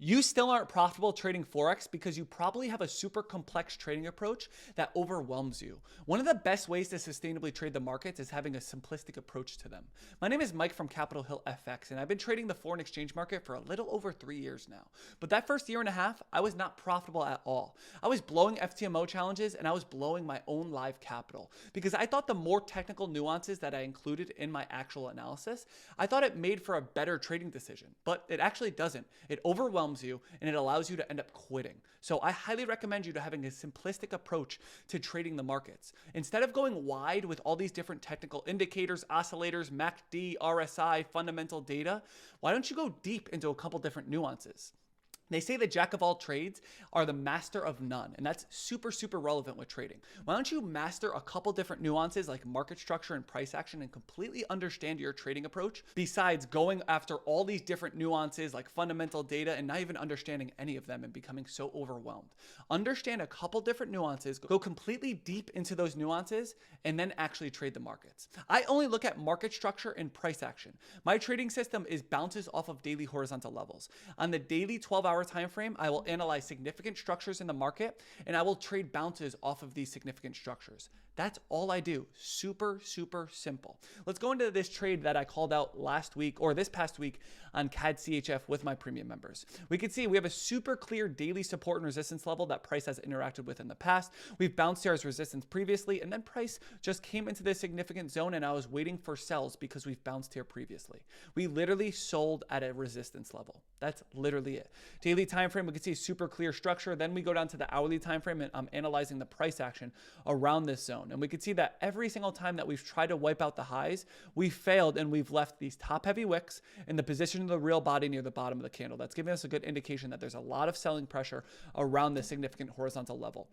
You still aren't profitable trading Forex because you probably have a super complex trading approach that overwhelms you. One of the best ways to sustainably trade the markets is having a simplistic approach to them. My name is Mike from CapitalHillFX, and I've been trading the foreign exchange market for a little over 3 years now. But that first year and a half, I was not profitable at all. I was blowing FTMO challenges and I was blowing my own live capital because I thought the more technical nuances that I included in my actual analysis, I thought it made for a better trading decision, but it actually doesn't. It overwhelms you and it allows you to end up quitting. So I highly recommend you to having a simplistic approach to trading the markets. Instead of going wide with all these different technical indicators, oscillators, MACD, RSI, fundamental data, why don't you go deep into a couple different nuances? They say the jack of all trades are the master of none, and that's super, super relevant with trading. Why don't you master a couple different nuances like market structure and price action and completely understand your trading approach besides going after all these different nuances like fundamental data and not even understanding any of them and becoming so overwhelmed. Understand a couple different nuances, go completely deep into those nuances, and then actually trade the markets. I only look at market structure and price action. My trading system is bounces off of daily horizontal levels. On the daily 12-hour time frame, I will analyze significant structures in the market and I will trade bounces off of these significant structures. That's all I do. Super, super simple. Let's go into this trade that I called out last week or this past week on CAD CHF with my premium members. We can see we have a super clear daily support and resistance level that price has interacted with in the past. We've bounced here as resistance previously, and then price just came into this significant zone and I was waiting for sells because we've bounced here previously. We literally sold at a resistance level. That's literally it. Daily time frame, we can see super clear structure. Then we go down to the hourly time frame and I'm analyzing the price action around this zone. And we can see that every single time that we've tried to wipe out the highs, we failed and we've left these top heavy wicks in the position of the real body near the bottom of the candle. That's giving us a good indication that there's a lot of selling pressure around this significant horizontal level.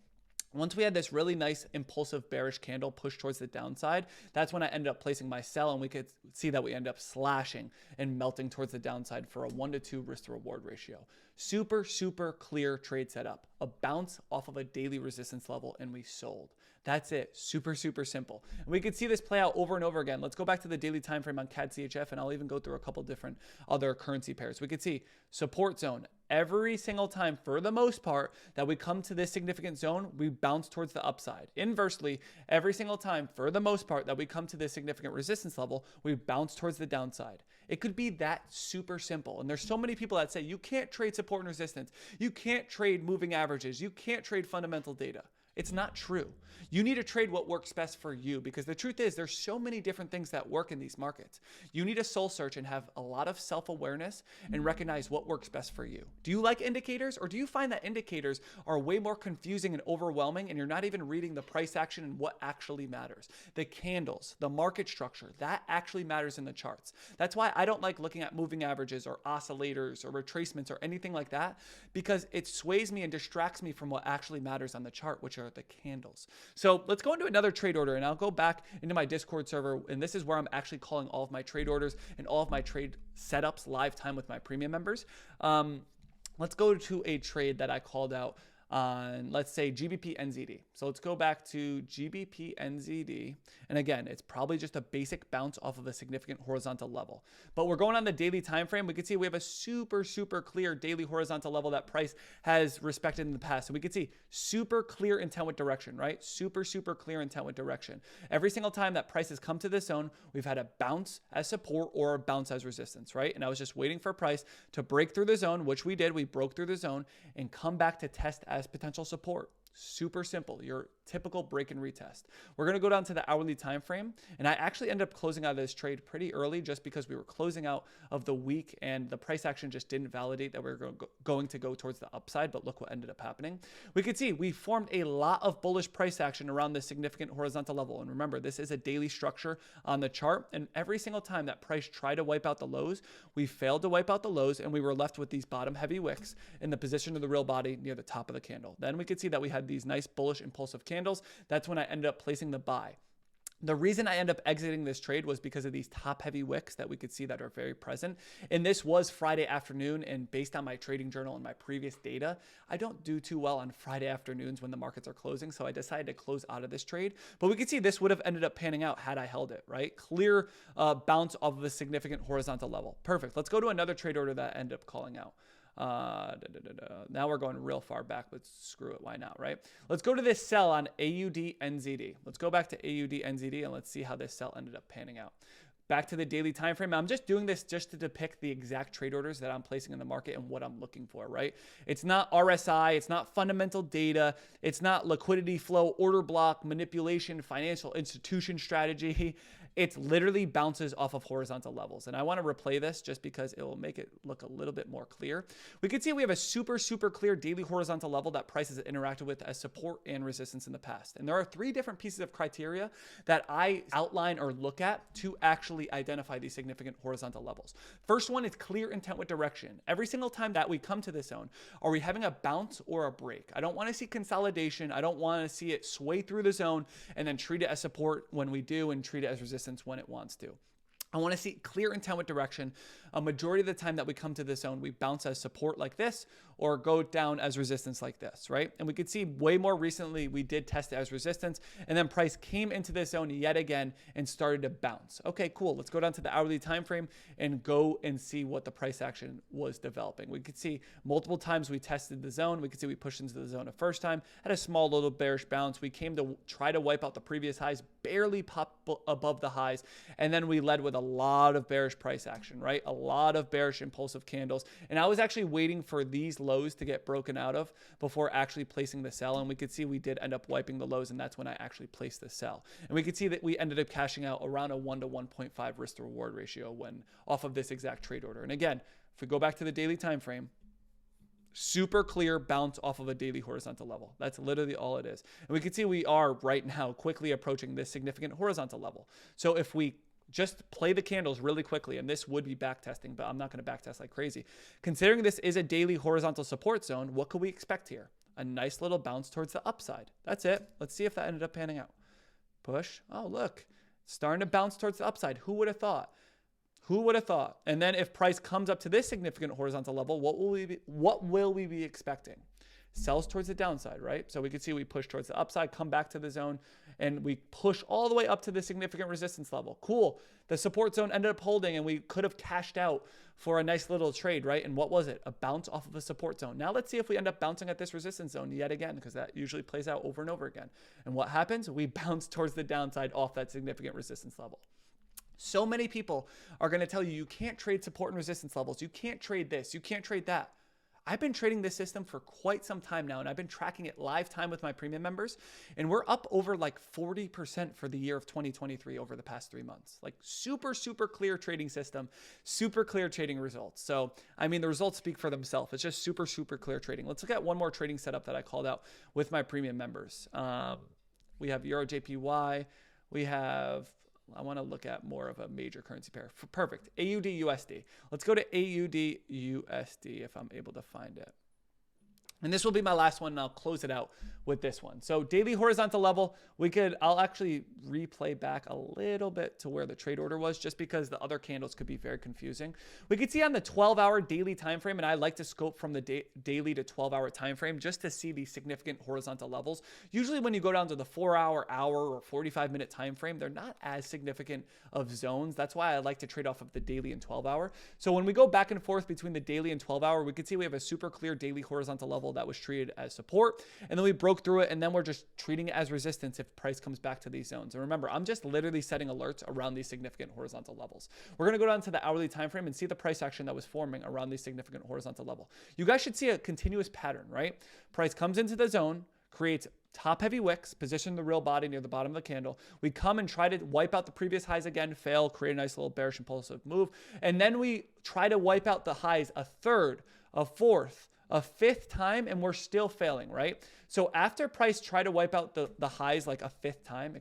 Once we had this really nice impulsive bearish candle push towards the downside, that's when I ended up placing my sell, and we could see that we end up slashing and melting towards the downside for a 1-to-2 risk to reward ratio. Super, super clear trade setup. A bounce off of a daily resistance level and we sold. That's it. Super, super simple. And we could see this play out over and over again. Let's go back to the daily time frame on CAD CHF, and I'll even go through a couple different other currency pairs. We could see support zone. Every single time, for the most part, that we come to this significant zone, we bounce towards the upside. Inversely, every single time, for the most part, that we come to this significant resistance level, we bounce towards the downside. It could be that super simple. And there's so many people that say, you can't trade support and resistance. You can't trade moving averages. You can't trade fundamental data. It's not true. You need to trade what works best for you, because the truth is there's so many different things that work in these markets. You need to soul search and have a lot of self-awareness and recognize what works best for you. Do you like indicators, or do you find that indicators are way more confusing and overwhelming and you're not even reading the price action and what actually matters? The candles, the market structure, that actually matters in the charts. That's why I don't like looking at moving averages or oscillators or retracements or anything like that, because it sways me and distracts me from what actually matters on the chart, which are the candles. So let's go into another trade order, and I'll go back into my Discord server, and this is where I'm actually calling all of my trade orders and all of my trade setups live time with my premium members. Let's go to a trade that I called out on, let's say, GBP NZD. So let's go back to GBP NZD. And again, it's probably just a basic bounce off of a significant horizontal level. But we're going on the daily time frame. We can see we have a super, super clear daily horizontal level that price has respected in the past. So we can see super clear intent with direction, right? Super, super clear intent with direction. Every single time that price has come to this zone, we've had a bounce as support or a bounce as resistance, right? And I was just waiting for price to break through the zone, which we did. We broke through the zone and come back to test as potential support. Super simple, your typical break and retest. We're going to go down to the hourly time frame, and I actually ended up closing out of this trade pretty early just because we were closing out of the week and the price action just didn't validate that we were going to go towards the upside. But look what ended up happening. We could see we formed a lot of bullish price action around this significant horizontal level, and remember, this is a daily structure on the chart, and every single time that price tried to wipe out the lows, we failed to wipe out the lows, and we were left with these bottom heavy wicks in the position of the real body near the top of the candle. Then we could see that we had these nice bullish impulsive candles. That's when I ended up placing the buy. The reason I end up exiting this trade was because of these top heavy wicks that we could see that are very present. And this was Friday afternoon, and based on my trading journal and my previous data, I don't do too well on Friday afternoons when the markets are closing. So I decided to close out of this trade. But we could see this would have ended up panning out had I held it, right? Clear bounce off of a significant horizontal level. Perfect. Let's go to another trade order that I ended up calling out. Now we're going real far back, but screw it. Why not, right? Let's go to this sell on AUD NZD. Let's go back to AUD NZD and let's see how this sell ended up panning out. Back to the daily time frame. I'm just doing this just to depict the exact trade orders that I'm placing in the market and what I'm looking for, right? It's not RSI, it's not fundamental data, it's not liquidity flow, order block, manipulation, financial institution strategy. It's literally bounces off of horizontal levels. And I want to replay this just because it will make it look a little bit more clear. We can see we have a super clear daily horizontal level that prices interacted with as support and resistance in the past. And there are 3 different pieces of criteria that I outline or look at to actually identify these significant horizontal levels. First one is clear intent with direction. Every single time that we come to this zone, are we having a bounce or a break? I don't want to see consolidation. I don't want to see it sway through the zone and then treat it as support when we do and treat it as resistance when it wants to. I want to see clear intent with direction. A majority of the time that we come to this zone, we bounce as support like this or go down as resistance like this, right? And we could see way more recently, we did test it as resistance and then price came into this zone yet again and started to bounce. Okay, cool. Let's go down to the hourly time frame and go and see what the price action was developing. We could see multiple times we tested the zone. We could see we pushed into the zone the first time, had a small little bearish bounce. We came to try to wipe out the previous highs, barely popped above the highs, and then we led with a lot of bearish price action, right? A lot of bearish impulsive candles. And I was actually waiting for these lows to get broken out of before actually placing the sell. And we could see we did end up wiping the lows, and that's when I actually placed the sell. And we could see that we ended up cashing out around a 1 to 1.5 risk to reward ratio when off of this exact trade order. And again, if we go back to the daily time frame, super clear bounce off of a daily horizontal level. That's literally all it is. And we can see we are right now quickly approaching this significant horizontal level. So if we just play the candles really quickly, and this would be back testing, but I'm not going to back test like crazy. Considering this is a daily horizontal support zone, what could we expect here? A nice little bounce towards the upside. That's it. Let's see if that ended up panning out. Push. Oh, look, starting to bounce towards the upside. Who would have thought? Who would have thought? And then if price comes up to this significant horizontal level, what will we be expecting? Sells towards the downside, right? So we can see we push towards the upside, come back to the zone, and we push all the way up to the significant resistance level. Cool. The support zone ended up holding, and we could have cashed out for a nice little trade, right? And what was it? A bounce off of a support zone. Now let's see if we end up bouncing at this resistance zone yet again, because that usually plays out over and over again. And what happens? We bounce towards the downside off that significant resistance level. So many people are going to tell you, you can't trade support and resistance levels. You can't trade this. You can't trade that. I've been trading this system for quite some time now, and I've been tracking it live time with my premium members, and we're up over like 40% for the year of 2023 over the past 3 months. Like super clear trading system, super clear trading results. So, I mean, the results speak for themselves. It's just super clear trading. Let's look at one more trading setup that I called out with my premium members. We have Euro JPY. We have... I want to look at more of a major currency pair. Perfect. AUD USD. Let's go to AUD USD if I'm able to find it. And this will be my last one, and I'll close it out with this one. So daily horizontal level, I'll actually replay back a little bit to where the trade order was, just because the other candles could be very confusing. We could see on the 12-hour daily time frame, and I like to scope from the daily to 12-hour time frame just to see these significant horizontal levels. Usually when you go down to the 4-hour, hour, or 45-minute time frame, they're not as significant of zones. That's why I like to trade off of the daily and 12-hour. So when we go back and forth between the daily and 12-hour, we can see we have a super clear daily horizontal level that was treated as support, and then we broke through it, and then we're just treating it as resistance if price comes back to these zones. And remember, I'm just literally setting alerts around these significant horizontal levels. We're going to go down to the hourly time frame and see the price action that was forming around these significant horizontal level. You guys should see a continuous pattern, right? Price comes into the zone, creates top heavy wicks, position the real body near the bottom of the candle. We come and try to wipe out the previous highs again, fail, create a nice little bearish impulsive move, and then we try to wipe out the highs a third, a fourth, a fifth time, and we're still failing, right? So after price try to wipe out the highs like a fifth time,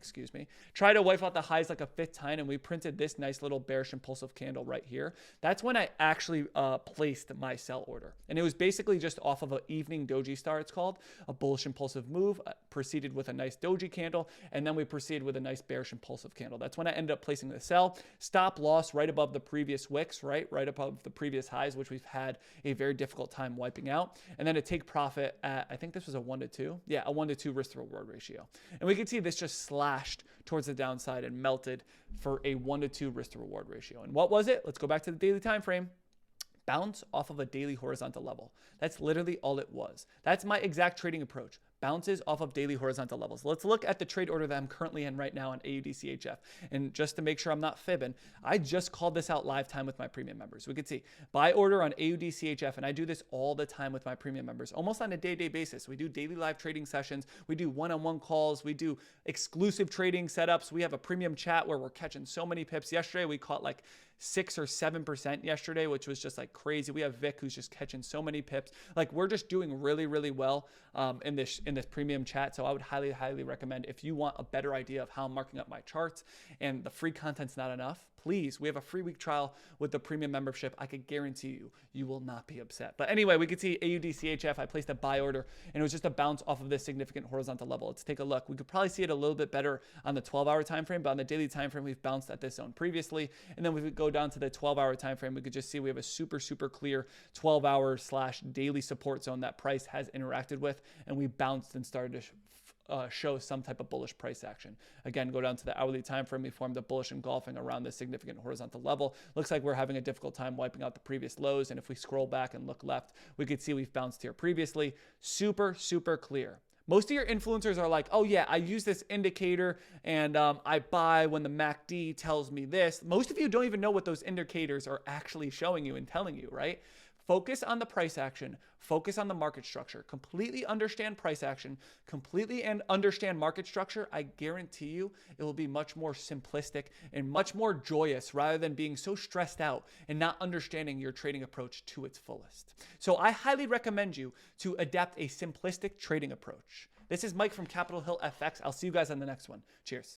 try to wipe out the highs like a fifth time, and we printed this nice little bearish impulsive candle right here. That's when I actually placed my sell order. And it was basically just off of an evening doji star, it's called, a bullish impulsive move, proceeded with a nice doji candle, and then we proceeded with a nice bearish impulsive candle. That's when I ended up placing the sell. Stop loss right above the previous wicks, right above the previous highs, which we've had a very difficult time wiping out. And then to take profit at, I think this was a 1 to 2. Yeah, a 1 to 2 risk to reward ratio. And we can see this just slashed towards the downside and melted for a 1 to 2 risk to reward ratio. And what was it? Let's go back to the daily time frame. bounce off of a daily horizontal level. That's literally all it was. That's my exact trading approach. Bounces off of daily horizontal levels. Let's look at the trade order that I'm currently in right now on AUDCHF. And just to make sure I'm not fibbing, I just called this out live time with my premium members. We could see buy order on AUDCHF, and I do this all the time with my premium members, almost on a day-to-day basis. We do daily live trading sessions. We do one-on-one calls. We do exclusive trading setups. We have a premium chat where we're catching so many pips. Yesterday, we caught like 6 or 7% yesterday, which was just like crazy. We have Vic who's just catching so many pips. Like, we're just doing really, really well in this premium chat. So I would highly, highly recommend, if you want a better idea of how I'm marking up my charts and the free content's not enough, please, we have a free week trial with the premium membership. I could guarantee you, you will not be upset. But anyway, we could see AUDCHF. I placed a buy order, and it was just a bounce off of this significant horizontal level. Let's take a look. We could probably see it a little bit better on the 12-hour time frame, but on the daily time frame, we've bounced at this zone previously. And then we would go down to the 12-hour time frame. We could just see we have a super, super clear 12-hour / daily support zone that price has interacted with, and we bounced and started to show some type of bullish price action. Again, go down to the hourly time frame. We formed a bullish engulfing around this significant horizontal level. Looks like we're having a difficult time wiping out the previous lows. And if we scroll back and look left, we could see we've bounced here previously. Super, super clear. Most of your influencers are like, oh yeah, I use this indicator and I buy when the MACD tells me this. Most of you don't even know what those indicators are actually showing you and telling you, right? Focus on the price action, focus on the market structure, completely understand price action, completely and understand market structure. I guarantee you it will be much more simplistic and much more joyous rather than being so stressed out and not understanding your trading approach to its fullest. So I highly recommend you to adapt a simplistic trading approach. This is Mike from CapitalHillFX. I'll see you guys on the next one. Cheers.